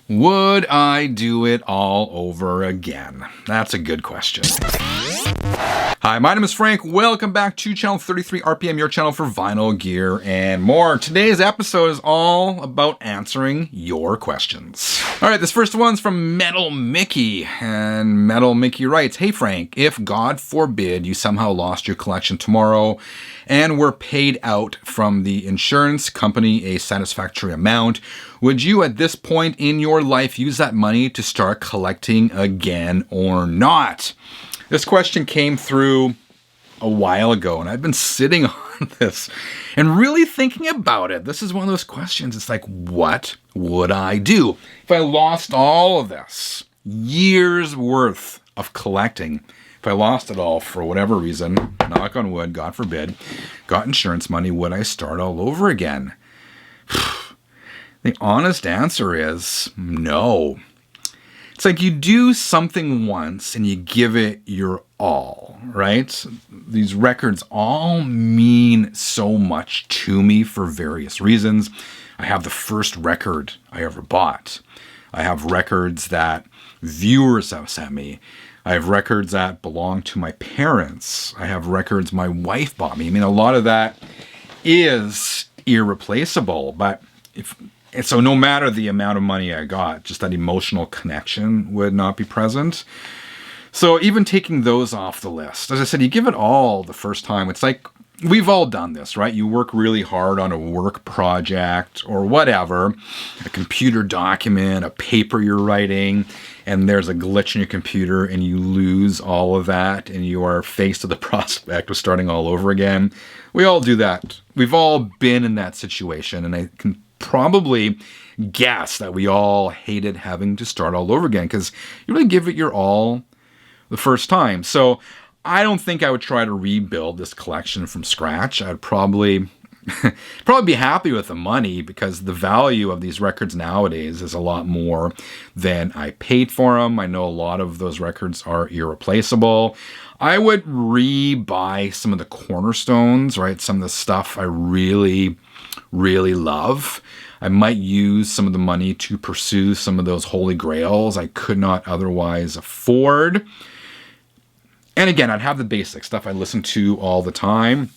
Would I do it all over again? That's a good question. Hi, my name is Frank. Welcome back to Channel 33 RPM, your channel for vinyl gear and more. Today's episode is all about answering your questions. All right, this first one's from Metal Mickey. And Metal Mickey writes, "Hey Frank, if God forbid you somehow lost your collection tomorrow and were paid out from the insurance company a satisfactory amount, would you at this point in your life use that money to start collecting again or not?" This question came through a while ago, and I've been sitting on this and really thinking about it. This is one of those questions. It's like, what would I do if I lost all of this? Years worth of collecting. If I lost it all for whatever reason, knock on wood, God forbid, got insurance money, would I start all over again? The honest answer is no. It's like you do something once and you give it your all, right? These records all mean so much to me for various reasons. I have the first record I ever bought. I have records that viewers have sent me. I have records that belong to my parents. I have records my wife bought me. I mean, a lot of that is irreplaceable, but and so no matter the amount of money I got, just that emotional connection would not be present. So even taking those off the list, as I said, you give it all the first time. It's like, we've all done this, right? You work really hard on a work project or whatever, a computer document, a paper you're writing, and there's a glitch in your computer and you lose all of that and you are faced with the prospect of starting all over again. We all do that. We've all been in that situation, and I can probably guess that we all hated having to start all over again because you really give it your all the first time. So I don't think I would try to rebuild this collection from scratch. I'd probably be happy with the money because the value of these records nowadays is a lot more than I paid for them. I know a lot of those records are irreplaceable. I would re-buy some of the cornerstones, right? Some of the stuff I really love. I might use some of the money to pursue some of those holy grails I could not otherwise afford. And again, I'd have the basic stuff I listen to all the time.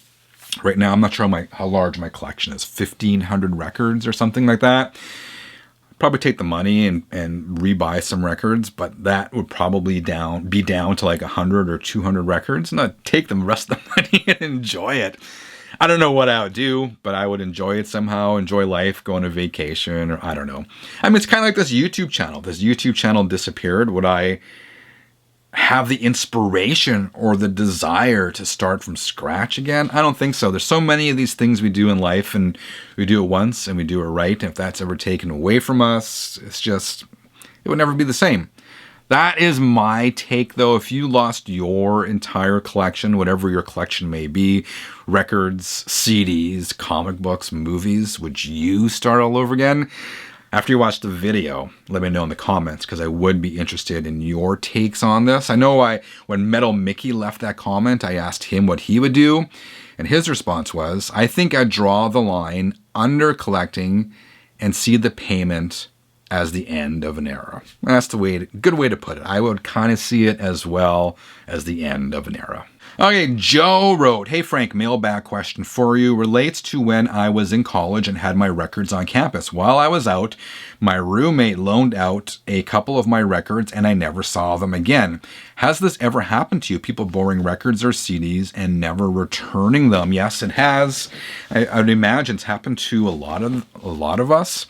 Right now, I'm not sure how large my collection is, 1,500 records or something like that. I'd probably take the money and re-buy some records, but that would probably be down to like 100 or 200 records, and I'd take the rest of the money and enjoy it. I don't know what I would do, but I would enjoy it somehow, enjoy life, go on a vacation, or I don't know. I mean, it's kind of like this YouTube channel. This YouTube channel disappeared. Would I have the inspiration or the desire to start from scratch again? I don't think so. There's so many of these things we do in life, and we do it once and we do it right. And if that's ever taken away from us, it would never be the same. That is my take, though. If you lost your entire collection, whatever your collection may be, records, CDs, comic books, movies, would you start all over again? After you watch the video, let me know in the comments, because I would be interested in your takes on this. I know when Metal Mickey left that comment, I asked him what he would do, and his response was, "I think I'd draw the line under collecting and see the payment as the end of an era." And that's good way to put it. I would kind of see it as well as the end of an era. Okay, Joe wrote, "Hey Frank, mailbag question for you. Relates to when I was in college and had my records on campus. While I was out, my roommate loaned out a couple of my records and I never saw them again. Has this ever happened to you? People borrowing records or CDs and never returning them?" Yes, it has. I would imagine it's happened to a lot of us.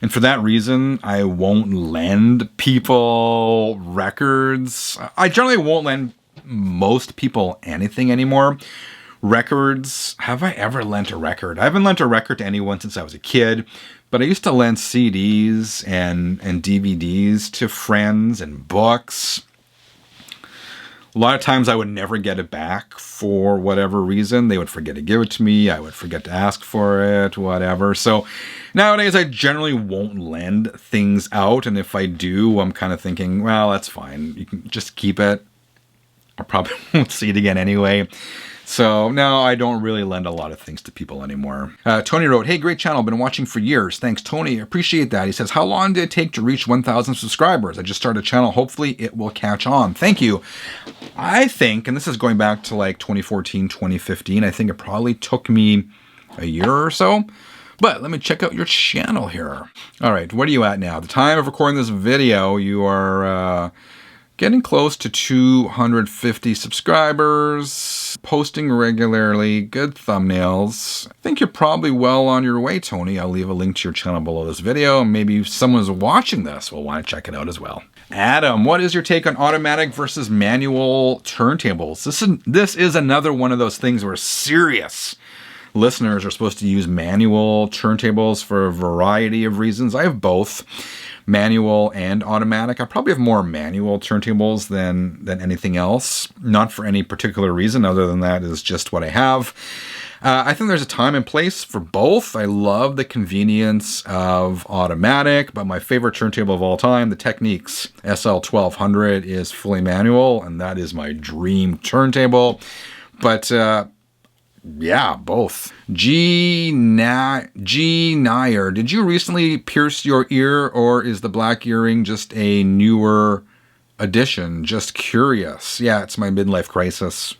And for that reason, I won't lend people records. I generally won't lend most people anything anymore. Records, have I ever lent a record? I haven't lent a record to anyone since I was a kid, but I used to lend CDs and DVDs to friends and books. A lot of times I would never get it back for whatever reason. They would forget to give it to me. I would forget to ask for it, whatever. So nowadays I generally won't lend things out. And if I do, I'm kind of thinking, well, that's fine. You can just keep it. I probably won't see it again anyway. So no, I don't really lend a lot of things to people anymore. Tony wrote, hey, great channel. Been watching for years. Thanks, Tony. Appreciate that. He says, how long did it take to reach 1,000 subscribers? I just started a channel. Hopefully it will catch on. Thank you. I think, and this is going back to like 2014, 2015, I think it probably took me a year or so. But let me check out your channel here. All right, what are you at now? The time of recording this video, you are getting close to 250 subscribers, posting regularly, good thumbnails. I think you're probably well on your way, Tony. I'll leave a link to your channel below this video. Maybe if someone's watching this will want to check it out as well. Adam, what is your take on automatic versus manual turntables? This is another one of those things where serious listeners are supposed to use manual turntables for a variety of reasons. I have both, manual and automatic. I probably have more manual turntables than anything else. Not for any particular reason other than that is just what I have. I think there's a time and place for both. I love the convenience of automatic, but my favorite turntable of all time, the Technics SL1200, is fully manual, and that is my dream turntable. But yeah, both. G. Nair, did you recently pierce your ear, or is the black earring just a newer addition? Just curious. Yeah, it's my midlife crisis.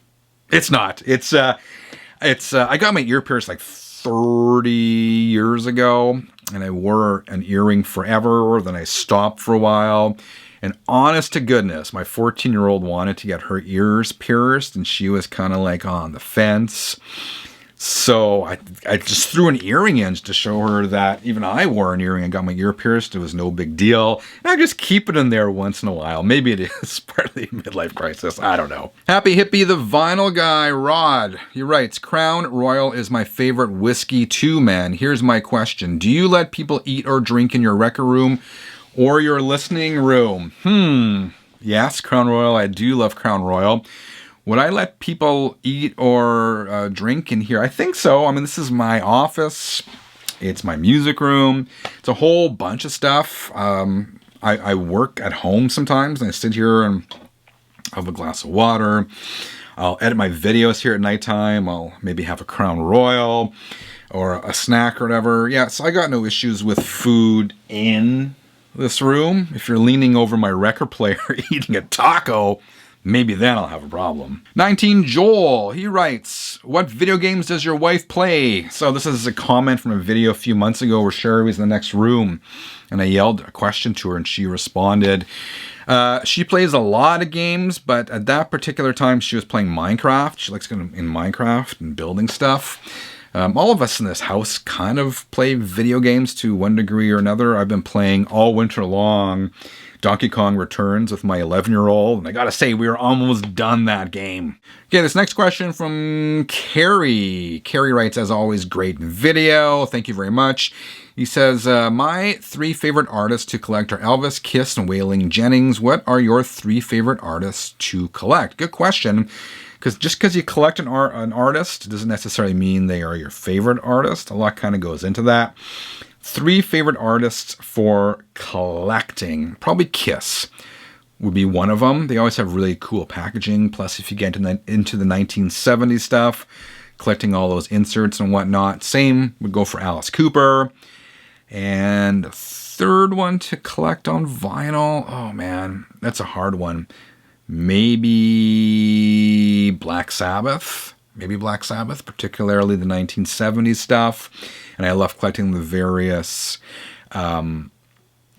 It's not. It's I got my ear pierced like 30 years ago, and I wore an earring forever. Then I stopped for a while. And honest to goodness, my 14-year-old wanted to get her ears pierced, and she was kind of like on the fence. So I just threw an earring in to show her that even I wore an earring and got my ear pierced. It was no big deal. And I just keep it in there once in a while. Maybe it is part of the midlife crisis. I don't know. Happy Hippie, the vinyl guy, Rod. He writes, Crown Royal is my favorite whiskey too, man. Here's my question. Do you let people eat or drink in your record room or your listening room? Yes, Crown Royal. I do love Crown Royal. Would I let people eat or drink in here? I think so. I mean, this is my office. It's my music room. It's a whole bunch of stuff. I work at home sometimes, and I sit here and have a glass of water. I'll edit my videos here at nighttime. I'll maybe have a Crown Royal or a snack or whatever. Yeah, so I got no issues with food in this room. If you're leaning over my record player eating a taco, maybe then I'll have a problem. 19 Joel, he writes, what video games does your wife play? So this is a comment from a video a few months ago where Sherry was in the next room, and I yelled a question to her and she responded. She plays a lot of games, but at that particular time she was playing Minecraft. She likes going in Minecraft and building stuff. All of us in this house kind of play video games to one degree or another. I've been playing all winter long Donkey Kong Returns with my 11-year-old, and I gotta say, we are almost done that game. Okay, this next question from Carrie. Carrie writes, as always, great video. Thank you very much. He says, my 3 favorite artists to collect are Elvis, Kiss, and Waylon Jennings. What are your 3 favorite artists to collect? Good question. Because just because you collect an artist doesn't necessarily mean they are your favorite artist. A lot kind of goes into that. 3 favorite artists for collecting. Probably Kiss would be one of them. They always have really cool packaging. Plus, if you get into the 1970s stuff, collecting all those inserts and whatnot. Same would go for Alice Cooper. And the 3rd one to collect on vinyl. Oh, man, that's a hard one. Maybe Black Sabbath. Particularly the 1970s stuff. And I love collecting the various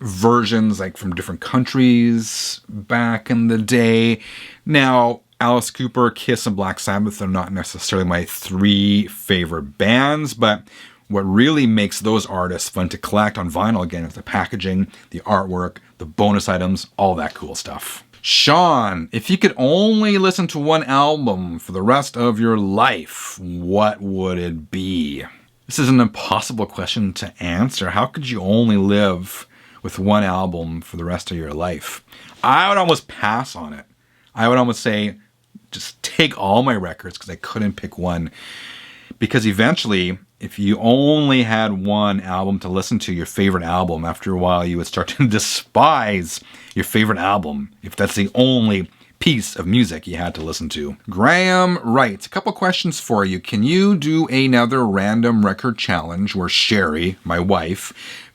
versions, like from different countries back in the day. Now, Alice Cooper, Kiss, and Black Sabbath are not necessarily my 3 favorite bands, but what really makes those artists fun to collect on vinyl, again, is the packaging, the artwork, the bonus items, all that cool stuff. Sean, if you could only listen to one album for the rest of your life, what would it be? This is an impossible question to answer. How could you only live with one album for the rest of your life? I would almost pass on it. I would almost say, just take all my records because I couldn't pick one. Because eventually, if you only had one album to listen to, your favorite album, after a while you would start to despise your favorite album if that's the only piece of music you had to listen to. Graham writes, a couple questions for you. Can you do another random record challenge where Sherry, my wife,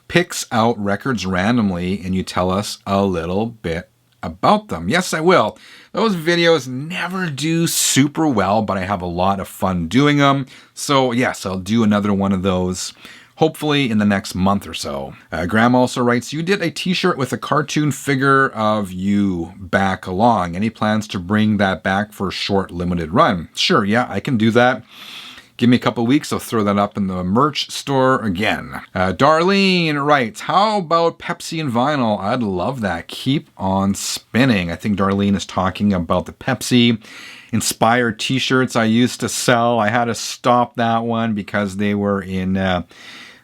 picks out records randomly and you tell us a little bit about them? Yes, I will. Those videos never do super well, but I have a lot of fun doing them. So yes, I'll do another one of those, hopefully in the next month or so. Graham also writes, you did a t-shirt with a cartoon figure of you back along. Any plans to bring that back for a short limited run? Sure, yeah, I can do that. Give me a couple weeks, I'll throw that up in the merch store again. Darlene writes, how about Pepsi and vinyl? I'd love that. Keep on spinning. I think Darlene is talking about the Pepsi inspired t-shirts I used to sell. I had to stop that one because they were in, there's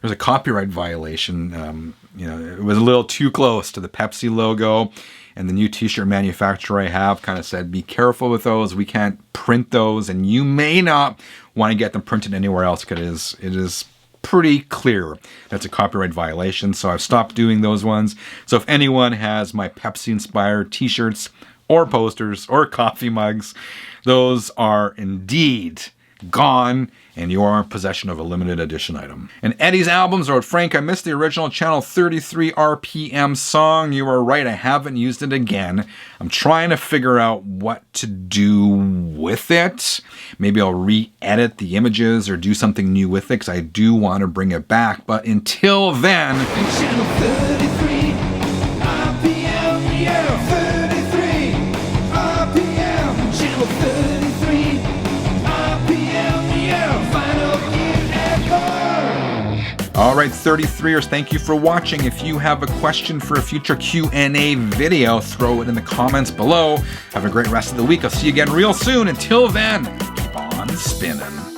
a copyright violation. It was a little too close to the Pepsi logo. And the new t-shirt manufacturer I have kind of said, be careful with those. We can't print those, and you may not want to get them printed anywhere else because it is pretty clear that's a copyright violation. So I've stopped doing those ones. So if anyone has my Pepsi-inspired t-shirts or posters or coffee mugs, those are indeed gone, and you are in possession of a limited edition item. And Eddie's albums wrote, Frank, I missed the original Channel 33 RPM song. You were right, I haven't used it again. I'm trying to figure out what to do with it. Maybe I'll re-edit the images or do something new with it because I do want to bring it back. But until then, Channel 33 RPM, yeah, 33 RPM, Channel 33 RPM, yeah, final gear ever. all right, 33ers, thank you for watching. If you have a question for a future Q&A video, throw it in the comments below. Have a great rest of the week. I'll see you again real soon. Until then, keep on spinning.